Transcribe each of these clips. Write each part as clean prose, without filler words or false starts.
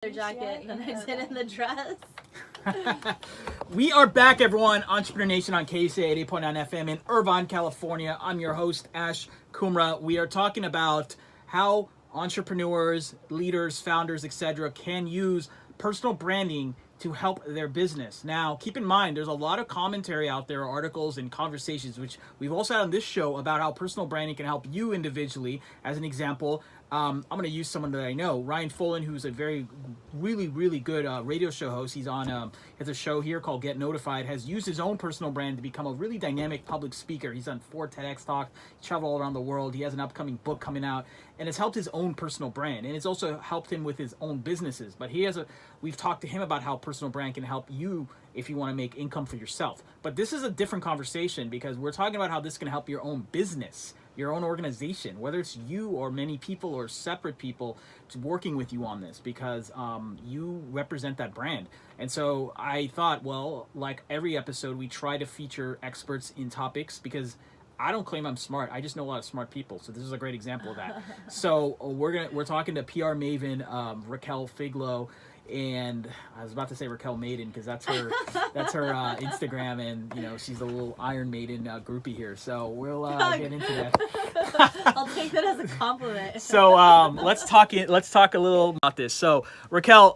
Their jacket than I did in the dress. We are back, everyone. Entrepreneur Nation on KCA 88.9 FM in Irvine, California. I'm your host, Ash Kumra. We are talking about how entrepreneurs, leaders, founders, etc. can use personal branding to help their business. Now, keep in mind, there's a lot of commentary out there, articles and conversations, which we've also had on this show about how personal branding can help you individually. As an example, I'm going to use someone that I know, Ryan Follin, who's a really good radio show host. He's on, has a show here called Get Notified, has used his own personal brand to become a really dynamic public speaker. He's done 4 TEDx talks, traveled all around the world. He has an upcoming book coming out, and it's helped his own personal brand. And it's also helped him with his own businesses. But we've talked to him about how personal brand can help you if you want to make income for yourself. But this is a different conversation because we're talking about how this can help your own business, your own organization, whether it's you or many people or separate people working with you on this, because you represent that brand. And so I thought, well, like every episode, we try to feature experts in topics, because I don't claim I'm smart. I just know a lot of smart people. So this is a great example of that. So we're talking to PR maven Raquel Figlo. And I was about to say Raquel Maiden, because that's her Instagram, and you know, she's a little Iron Maiden groupie here. So we'll get into that. I'll take that as a compliment. So let's talk a little about this. So Raquel,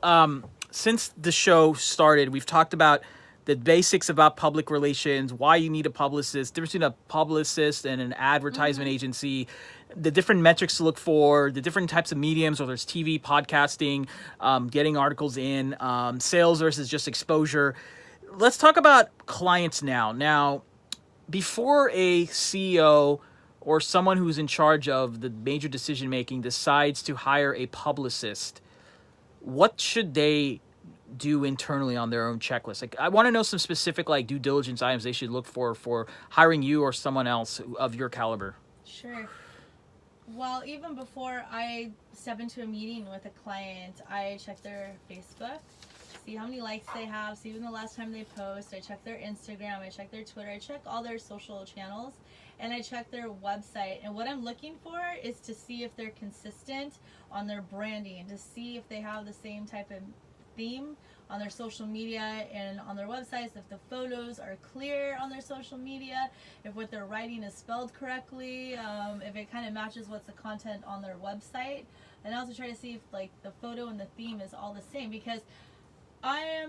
since the show started, we've talked about the basics about public relations, why you need a publicist, difference between a publicist and an advertisement agency, the different metrics to look for, the different types of mediums, whether it's TV, podcasting, getting articles in, sales versus just exposure. Let's talk about clients now. Now, before a CEO or someone who's in charge of the major decision-making decides to hire a publicist, what should they do internally on their own checklist? Like, I want to know some specific due diligence items they should look for hiring you or someone else of your caliber. Sure. Well, even before I step into a meeting with a client, I check their Facebook, see how many likes they have, see when the last time they post. I check their Instagram, I check their Twitter, I check all their social channels, and I check their website. And what I'm looking for is to see if they're consistent on their branding, to see if they have the same type of theme on their social media and on their websites, if the photos are clear on their social media, if what they're writing is spelled correctly, if it kind of matches what's the content on their website. And I also try to see if the photo and the theme is all the same, because I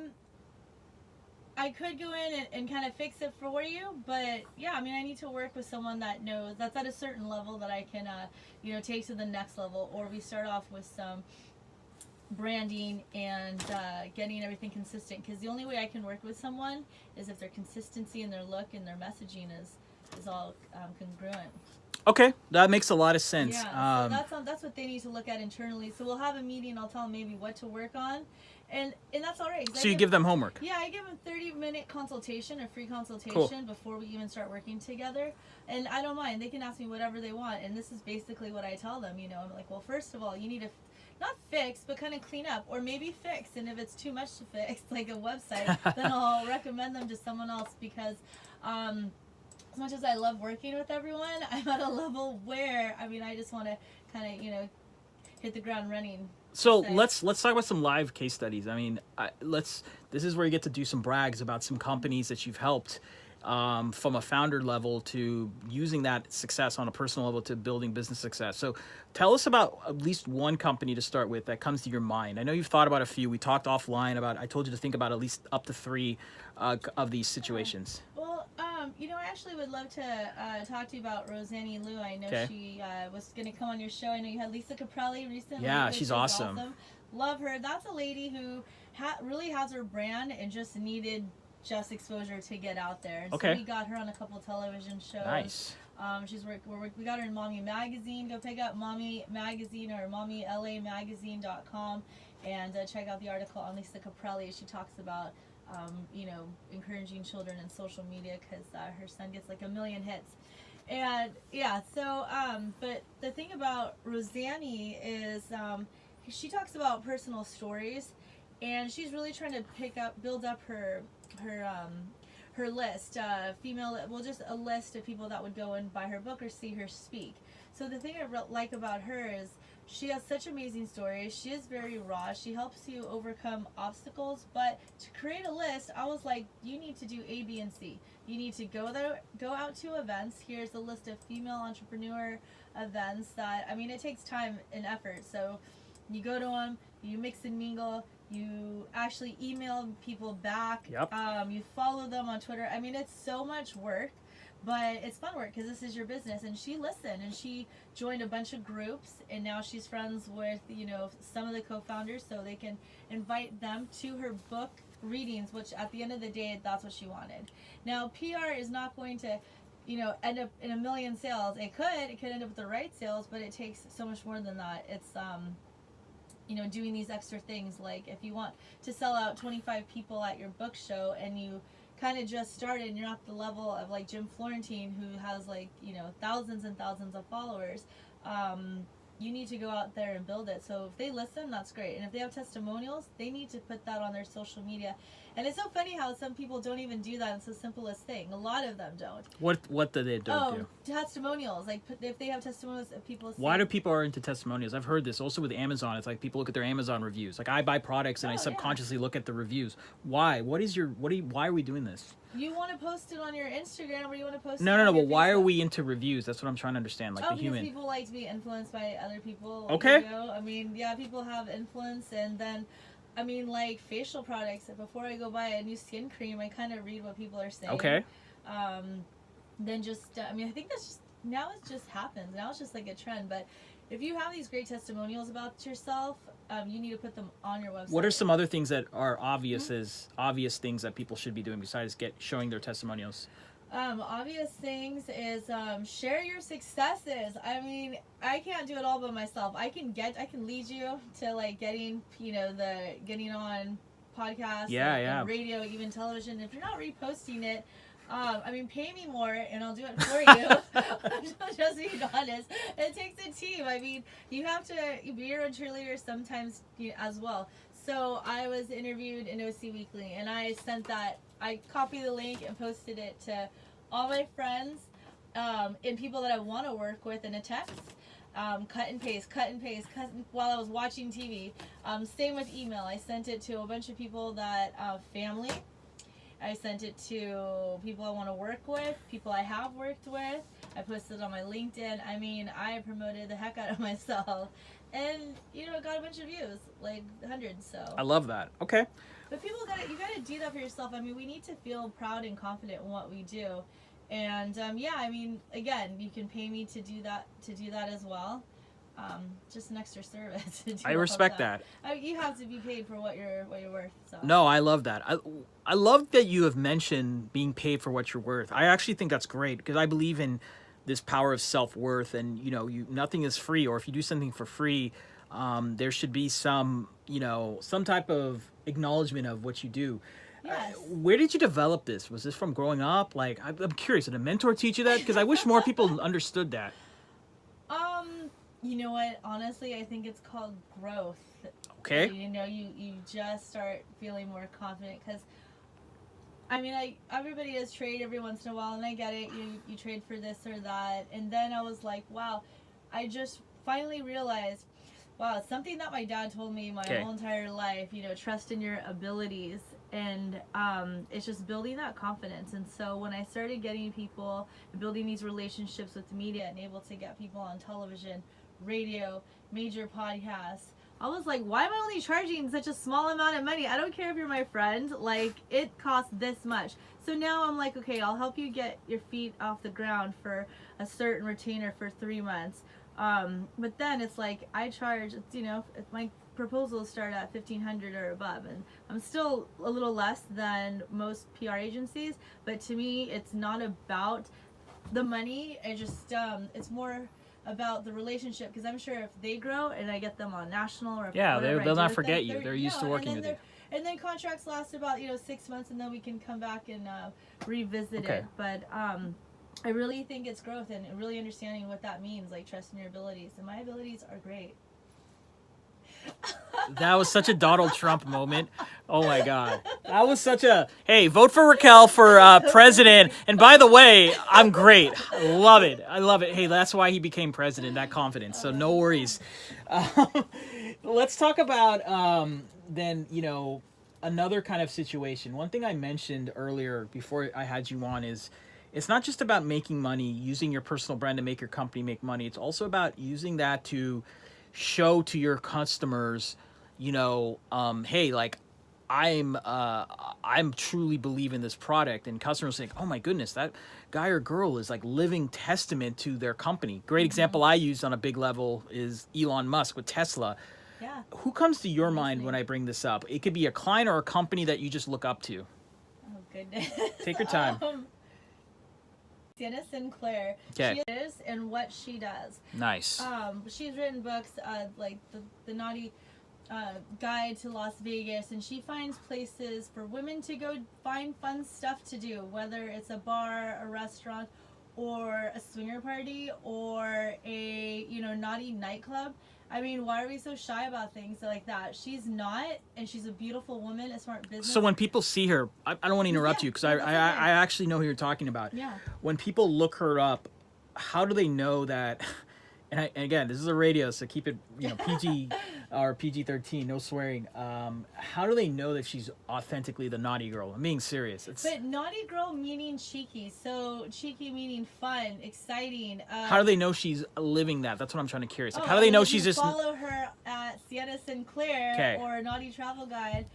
could go in and kind of fix it for you, but yeah, I mean, I need to work with someone that knows that's at a certain level that I can take to the next level, or we start off with some branding and getting everything consistent, because the only way I can work with someone is if their consistency and their look and their messaging is all congruent. Okay, that makes a lot of sense. Yeah, so that's what they need to look at internally. So we'll have a meeting, I'll tell them maybe what to work on, and that's all right. So you give them homework? Yeah, I give them 30-minute consultation, a free consultation, before we even start working together. And I don't mind. They can ask me whatever they want, and this is basically what I tell them. I'm like, well, first of all, you need to not fix, but kind of clean up, or maybe fix. And if it's too much to fix, like a website, then I'll recommend them to someone else, because as much as I love working with everyone, I'm at a level where, I just want to kind of, hit the ground running. So let's talk about some live case studies. This is where you get to do some brags about some companies that you've helped, from a founder level to using that success on a personal level to building business success. So tell us about at least one company to start with that comes to your mind. I know you've thought about a few. We talked offline about, I told you to think about at least up to 3 of these situations. Well, I actually would love to talk to you about Rosanne Liu. I know she was going to come on your show. I know you had Lisa Caprelli recently. Yeah, she's awesome. Love her. That's a lady who really has her brand and just needed exposure to get out there. And so we got her on a couple television shows. Nice. We got her in Mommy Magazine. Go pick up Mommy Magazine or mommylamagazine.com and check out the article on Lisa Caprelli. She talks about encouraging children in social media, because her son gets 1 million hits. And yeah, so but the thing about Rosanne is she talks about personal stories, and she's really trying to build up her list, just a list of people that would go and buy her book or see her speak. So the thing I like about her is She has such amazing stories. She is very raw. She helps you overcome obstacles. But to create a list, I was like, you need to do A, B, and C. You need to go out to events. Here's a list of female entrepreneur events that, I mean, it takes time and effort. So you go to them, you mix and mingle, you actually email people back. Yep. You follow them on Twitter. I mean, it's so much work. But it's fun work because this is your business. And she listened and she joined a bunch of groups. And now she's friends with, you know, some of the co-founders. So they can invite them to her book readings, which at the end of the day, that's what she wanted. Now, PR is not going to, you know, end up in 1 million sales. It could end up with the right sales, but it takes so much more than that. It's, you know, doing these extra things. Like if you want to sell out 25 people at your book show and you kind of just started and you're not the level of like Jim Florentine, who has like, you know, thousands and thousands of followers, you need to go out there and build it. So if they listen, that's great. And if they have testimonials, they need to put that on their social media. And it's so funny how some people don't even do that. It's the simplest thing. A lot of them don't. What do they don't do? Testimonials. Like if they have testimonials of people saying, Why do people are into testimonials? I've heard this also with Amazon. It's like people look at their Amazon reviews. Like I buy products and I subconsciously look at the reviews. Why? Why are we doing this? You want to post it on your Instagram or you want to post No. it on But your why are Facebook? we into reviews? That's what I'm trying to understand. Like the human. Because people like to be influenced by other people. Okay. You know? I mean, yeah, people have influence, and then, I mean, like facial products. Before I go buy a new skin cream, I kind of read what people are saying. Okay. Then just, I mean, I think that's just now it just happens. Now it's just like a trend. But if you have these great testimonials about yourself, you need to put them on your website. What are some other things that are obvious as obvious things that people should be doing besides showing their testimonials? Obvious things is share your successes. I mean, I can't do it all by myself. I can lead you to like getting on podcasts, and radio, even television. If you're not reposting it, I mean, pay me more and I'll do it for you. Just being honest, it takes a team. I mean, you have to be your own cheerleader sometimes as well. So I was interviewed in OC Weekly, and I copied the link and posted it to all my friends and people that I want to work with in a text. Cut and paste while I was watching TV. Same with email. I sent it to a bunch of people that family. I sent it to people I want to work with, people I have worked with. I posted it on my LinkedIn. I mean, I promoted the heck out of myself. And, you know, it got a bunch of views, like hundreds, so. I love that. Okay. But you gotta do that for yourself. I mean, we need to feel proud and confident in what we do. And, I mean, again, you can pay me to do that as well. Just an extra service. I respect that. You have to be paid for what you're worth. So. No, I love that. I love that you have mentioned being paid for what you're worth. I actually think that's great because I believe in this power of self-worth, and nothing is free, or if you do something for free, there should be some type of acknowledgement of what you do. Yes. Where did you develop this? Was this from growing up? Like, I'm curious, did a mentor teach you that? Because I wish more people understood that. You know what? Honestly, I think it's called growth. Okay. You just start feeling more confident because, I mean, everybody does trade every once in a while, and I get it. You trade for this or that, and then I was like, wow, I just finally realized, wow, it's something that my dad told me my whole entire life. Trust in your abilities, and it's just building that confidence. And so when I started getting people, building these relationships with the media, and able to get people on television, radio, major podcasts, I was like, why am I only charging such a small amount of money? I don't care if you're my friend, like, it costs this much. So now I'm like, okay, I'll help you get your feet off the ground for a certain retainer for 3 months. But then it's like, I charge, if my proposals start at $1,500 or above, and I'm still a little less than most PR agencies, but to me, it's not about the money. It's more about the relationship, because I'm sure if they grow and I get them on national or they'll not forget you. They're used to working with you. And then contracts last about 6 months, and then we can come back and revisit it. But I really think it's growth and really understanding what that means, like trusting your abilities. And my abilities are great. That was such a Donald Trump moment. Oh my God. That was such a, hey, vote for Raquel for president. And by the way, I'm great. I love it. I love it. Hey, that's why he became president, that confidence. So no worries. Let's talk about then, another kind of situation. One thing I mentioned earlier before I had you on is it's not just about making money, using your personal brand to make your company make money. It's also about using that to show to your customers, hey, like I'm truly believing this product, and customers think, oh my goodness, that guy or girl is like living testament to their company. Great example I used on a big level is Elon Musk with Tesla. Yeah. Who comes to your mind when I bring this up? It could be a client or a company that you just look up to. Oh goodness. Take your time. Sienna Sinclair. Okay. She is and what she does. Nice. She's written books like the Naughty Guide to Las Vegas, and she finds places for women to go find fun stuff to do, whether it's a bar, a restaurant, or a swinger party, or a naughty nightclub. I mean, why are we so shy about things like that? She's not, and she's a beautiful woman, a smart business. So when people see her, I don't want to interrupt you because I actually know who you're talking about. Yeah. When people look her up, how do they know that? And again, this is a radio, so keep it PG or PG-13, no swearing. How do they know that she's authentically the naughty girl? I'm being serious. But naughty girl meaning cheeky, so cheeky meaning fun, exciting. How do they know she's living that? That's what I'm trying to curious. Like, how do they know she's just follow her at Sienna Sinclair or Naughty Travel Guide?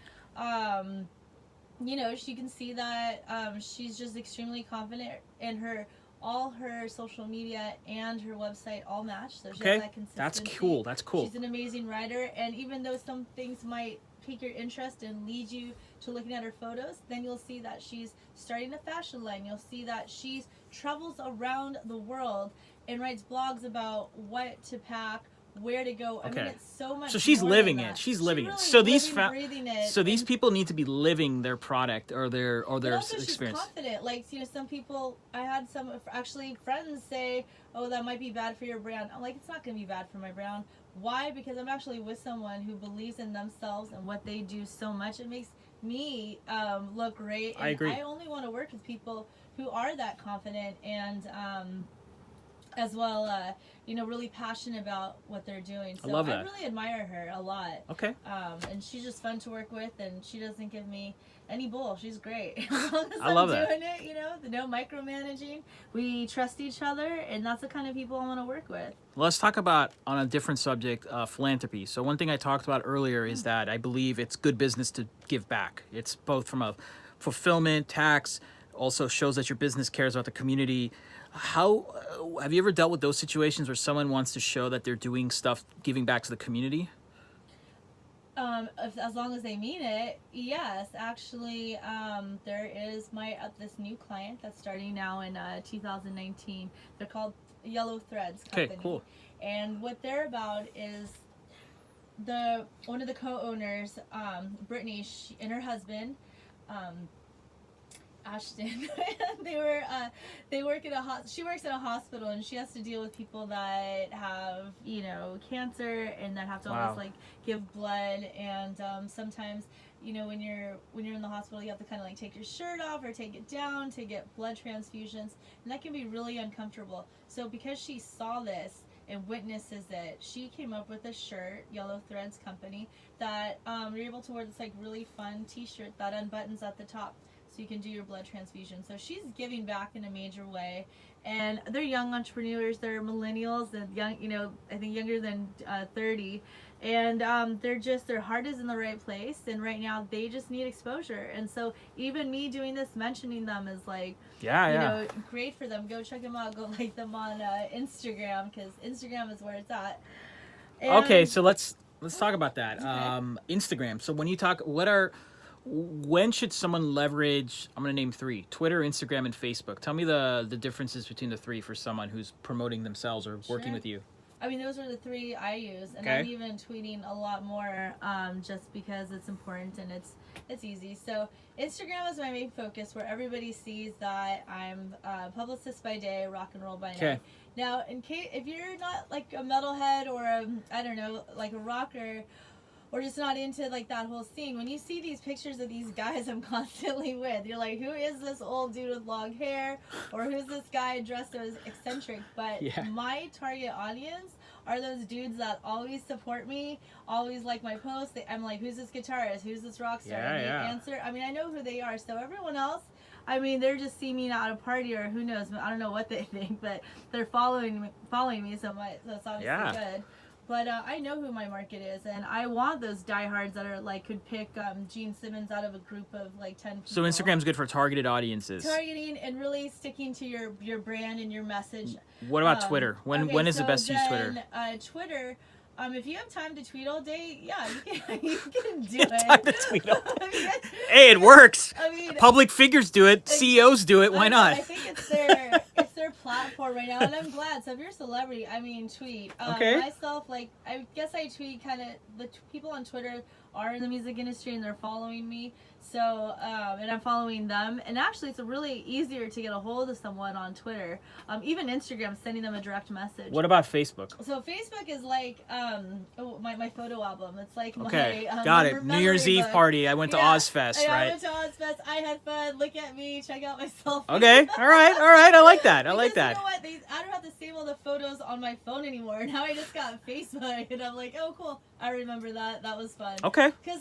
She can see that she's just extremely confident in all her social media and her website all match. So she has that consistency. That's cool. She's an amazing writer, and even though some things might pique your interest and lead you to looking at her photos, then you'll see that she's starting a fashion line. You'll see that she travels around the world and writes blogs about what to pack, where to go. I mean, it's so much. So she's more living than it. that. She's living really it. So these people need to be living their product or their also experience. She's confident. Like some people, I had some actually friends say, "Oh, that might be bad for your brand." I'm like, it's not going to be bad for my brand. Why? Because I'm actually with someone who believes in themselves and what they do so much. It makes me look great. And I agree. I only want to work with people who are that confident and as well, really passionate about what they're doing. So I love that. I really admire her a lot. Okay. And she's just fun to work with, and she doesn't give me any bull. She's great. As long as I love I'm doing it, the no micromanaging. We trust each other, and that's the kind of people I want to work with. Let's talk about, on a different subject, philanthropy. So one thing I talked about earlier is that I believe it's good business to give back. It's both from a fulfillment, tax, also shows that your business cares about the community. How have you ever dealt with those situations where someone wants to show that they're doing stuff, giving back to the community? As long as they mean it, yes. Actually, there is this new client that's starting now in 2019. They're called Yellow Threads Company. Okay, cool. And what they're about is one of the co-owners, Brittany, and her husband, Ashton. They work at she works at a hospital, and she has to deal with people that have cancer and that have to always give blood, and sometimes when you're in the hospital, you have to kind of take your shirt off or take it down to get blood transfusions, and that can be really uncomfortable. So because she saw this and witnesses it, she came up with a shirt, Yellow Threads Company, that you're able to wear this really fun t-shirt that unbuttons at the top, so you can do your blood transfusion. So she's giving back in a major way, and they're young entrepreneurs. They're millennials and young, I think younger than 30, and their heart is in the right place, and right now they just need exposure. And so even me doing this, mentioning them is great for them. Go check them out. Go like them on Instagram, because Instagram is where it's at. And okay, so let's talk about that. Okay. Instagram. So when you talk, when should someone leverage, I'm going to name 3, Twitter, Instagram, and Facebook. Tell me the differences between the 3 for someone who's promoting themselves or working with you. I mean, those are the 3 I use, and I'm even tweeting a lot more just because it's important and it's easy. So Instagram is my main focus, where everybody sees that I'm a publicist by day, rock and roll by night. Now, if you're not like a metalhead or a rocker, or just not into like that whole scene. When you see these pictures of these guys I'm constantly with, you're like, who is this old dude with long hair, or who's this guy dressed as eccentric? But my target audience are those dudes that always support me, always like my posts. I'm like, who's this guitarist? Who's this rock star? And they answer. I mean, I know who they are. So everyone else, I mean, they're just seeing me at a party, or who knows? I don't know what they think, but they're following me so it's obviously good. But I know who my market is, and I want those diehards that are like could pick Gene Simmons out of a group of like 10 people. So Instagram's good for targeted audiences. Targeting and really sticking to your brand and your message. What about Twitter? When is the best to use Twitter? Twitter. If you have time to tweet all day, yeah, you can do it. Time to tweet all day. Hey, it works. I mean, public figures do it. CEOs do it. Why not? I think it's their platform right now, and I'm glad. So if you're a celebrity, I mean, tweet. Myself, like, I guess I tweet kind of. The people on Twitter are in the music industry, and they're following me. So, and I'm following them. And actually, it's really easier to get a hold of someone on Twitter. Even Instagram, sending them a direct message. What about Facebook? So Facebook is like my photo album. It's like my got it. New Year's Eve party. I went to Ozfest, right? I went to Ozfest. I had fun. Look at me. Check out myself. Okay. All right. I like that. I like that. You know what? I don't have to save all the photos on my phone anymore. Now I just got Facebook, and I'm like, oh, cool. I remember that. That was fun. Okay. Because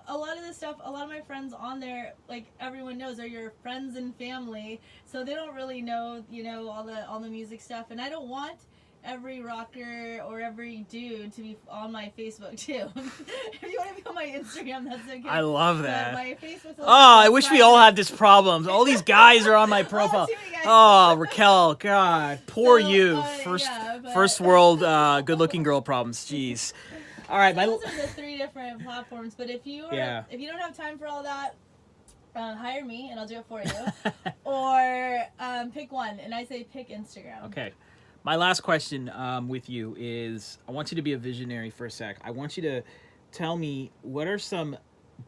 a lot of this stuff, a lot of my friends on there, like everyone knows, are your friends and family, so they don't really know, all the music stuff, and I don't want every rocker or every dude to be on my Facebook too. If you want to be on my Instagram, that's okay. I love that. My Facebook. I wish we all had this problem. All these guys are on my profile. Raquel, God, poor you. First world good-looking girl problems. Jeez. All right, those are the 3 different platforms. But if you don't have time for all that, hire me and I'll do it for you. Or pick one, and I say pick Instagram. Okay. My last question with you is, I want you to be a visionary for a sec. I want you to tell me what are some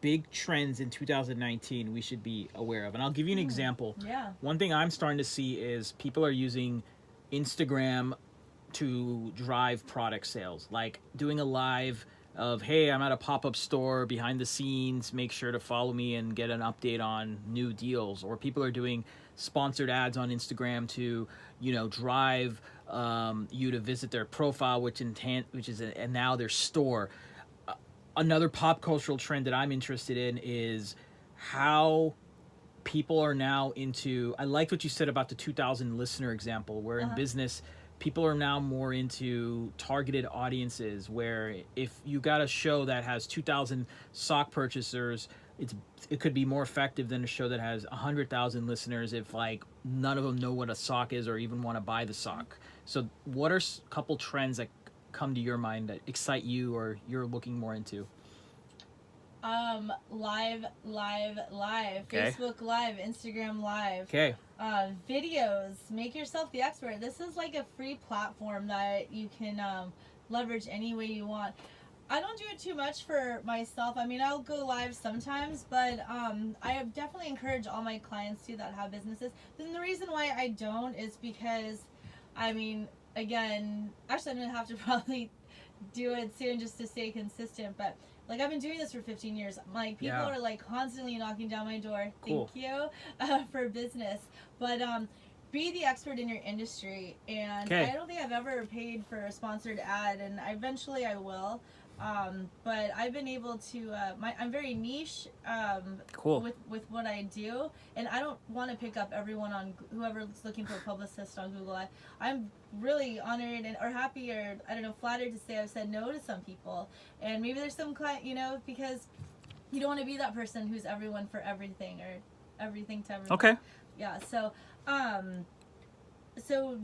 big trends in 2019 we should be aware of. And I'll give you an example. Yeah. One thing I'm starting to see is people are using Instagram to drive product sales, like doing a live of, hey, I'm at a pop-up store behind the scenes, make sure to follow me and get an update on new deals. Or people are doing sponsored ads on Instagram to, drive you to visit their profile, which is and now their store. Another pop cultural trend that I'm interested in is how people are now into, I liked what you said about the 2,000 listener example, where in business, people are now more into targeted audiences, where if you got a show that has 2,000 sock purchasers, it could be more effective than a show that has 100,000 listeners if like none of them know what a sock is or even want to buy the sock. So what are a couple trends that come to your mind that excite you or you're looking more into? Live, okay. Facebook Live, Instagram Live. Okay. Videos, make yourself the expert. This is like a free platform that you can leverage any way you want. I don't do it too much for myself. I mean, I'll go live sometimes, but I definitely encourage all my clients to that have businesses. And the reason why I don't is because, I mean, again, actually I'm going to have to probably do it soon just to stay consistent, but like I've been doing this for 15 years. Like people are like constantly knocking down my door. Thank you for business. But be the expert in your industry. And I don't think I've ever paid for a sponsored ad, and eventually I will. But I've been able to, I'm very niche with what I do, and I don't want to pick up everyone on whoever's looking for a publicist on Google. I'm really honored or happy or, I don't know, flattered to say I've said no to some people. And maybe there's some client, because you don't want to be that person who's everyone for everything or everything to everyone. Okay. Yeah, so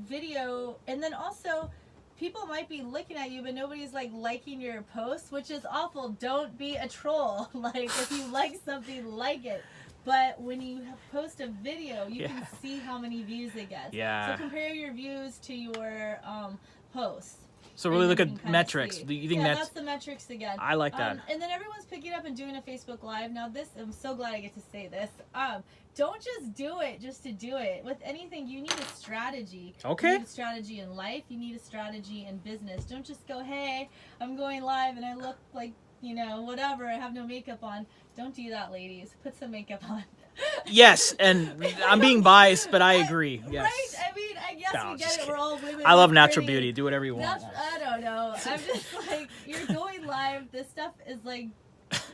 video, and then also, people might be looking at you, but nobody's like liking your post, which is awful. Don't be a troll. Like if you like something, like it. But when you post a video, you can see how many views it gets. Yeah. So compare your views to your posts. So really look at metrics. Do you think that's the metrics again? I like that. And then everyone's picking up and doing a Facebook Live. Now I'm so glad I get to say this. Don't just do it just to do it. With anything, you need a strategy. Okay. You need a strategy in life. You need a strategy in business. Don't just go, hey, I'm going live and I look like, you know, whatever, I have no makeup on. Don't do that, ladies. Put some makeup on. Yes, and I'm being biased, but I agree. Yes. Right? I mean, I guess No, we just get it. kidding. We're all women. I love we're natural pretty. beauty. Do whatever you want. I don't know. I'm just like, you're going live. This stuff is like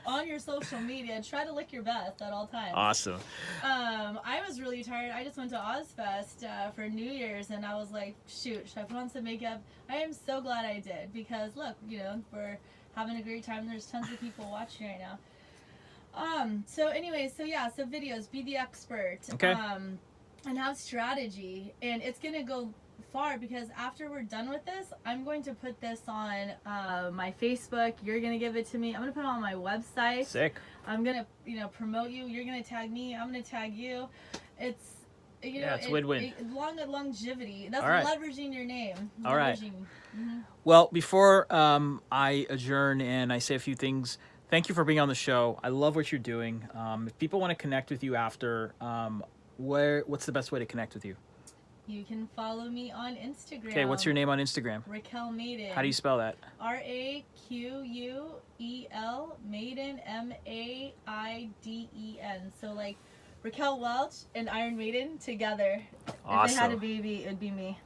on your social media. Try to look your best at all times. Awesome. I was really tired. I just went to Ozfest for New Year's, and I was like, shoot, should I put on some makeup? I am so glad I did, because look, you know, we're having a great time. There's tons of people watching right now. So anyways, so videos, be the expert. Okay. And have strategy. And it's going to go far, because after we're done with this, I'm going to put this on my Facebook. You're going to give it to me. I'm going to put it on my website. Sick. I'm going to, you know, promote you. You're going to tag me. I'm going to tag you. It's, you know, it's win-win. Longevity. That's All right. leveraging your name. All right. Mm-hmm. Well, before I adjourn and I say a few things, thank you for being on the show. I love what you're doing. If people want to connect with you after, what's the best way to connect with you? You can follow me on Instagram. Okay, what's your name on Instagram? Raquel Maiden. How do you spell that? Raquel Maiden, Maiden. So like Raquel Welch and Iron Maiden together. Awesome. If they had a baby, it'd be me.